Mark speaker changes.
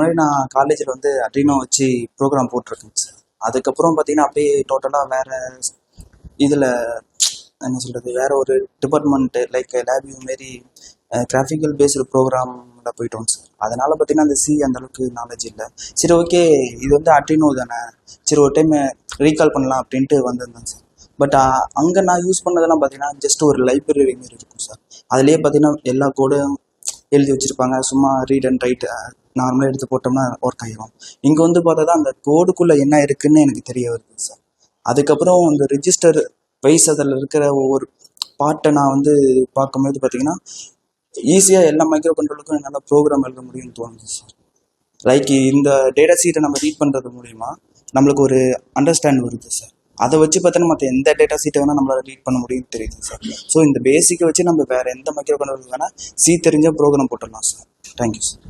Speaker 1: முன்னாடி நான் காலேஜில் வந்து அட்ரினோ வச்சு ப்ரோக்ராம் போட்டிருக்கேங்க சார். அதுக்கப்புறம் பார்த்தீங்கன்னா அப்படியே டோட்டலாக வேறு இதில் என்ன சொல்கிறது, வேறு ஒரு டிபார்ட்மெண்ட்டு லைக் லேப்யூ மாரி கிராஃபிக்கல் பேஸ்டு ப்ரோக்ராமில் போயிட்டோம் சார். அதனால் பார்த்தீங்கன்னா அந்த அந்தளவுக்கு நாலேஜ் இல்லை. சரி, ஓகே, இது வந்து அட்ரினோ தானே, சரி ஒரு டைம் ரீகால் பண்ணலாம் அப்படின்ட்டு வந்திருந்தேன் சார். பட் அங்கே நான் யூஸ் பண்ணதெல்லாம் பார்த்தீங்கன்னா ஜஸ்ட் ஒரு லைப்ரரி மாரி இருக்கும் சார். அதுலேயே பார்த்தீங்கன்னா எல்லா கோடும் எழுதி வச்சுருப்பாங்க. சும்மா ரீட் அண்ட் ரைட் நார்மலாக எடுத்து போட்டோம்னா ஒர்க் ஆகிடும். இங்கே வந்து பார்த்தா தான் அந்த கோடுக்குள்ளே என்ன இருக்குதுன்னு எனக்கு தெரிய வருது சார். அதுக்கப்புறம் அந்த ரிஜிஸ்டர் வைஸ் அதில் இருக்கிற ஒவ்வொரு பார்ட்டை நான் வந்து பார்க்கும்போது பார்த்தீங்கன்னா ஈஸியாக எல்லா மைக்ரோ கண்ட்ரோலுக்கும் என்னால் ப்ரோக்ராம் எழுத முடியும்னு தோணுது சார். லைக் இந்த டேட்டா சீட்டை நம்ம ரீட் பண்ணுறது மூலிமா நம்மளுக்கு ஒரு அண்டர்ஸ்டாண்ட் வருது சார். அதை வச்சு பார்த்தோன்னா மற்ற எந்த டேட்டா சீட்டை வேணால் நம்மளால் ரீட் பண்ண முடியும்னு தெரியுது சார். ஸோ இந்த பேசிக்கை வச்சு நம்ம வேறு எந்த மைக்ரோ கண்ட்ரோலுக்கு வேணால் தெரிஞ்சால் ப்ரோக்ராம் போட்டுடலாம் சார். Thank you sir.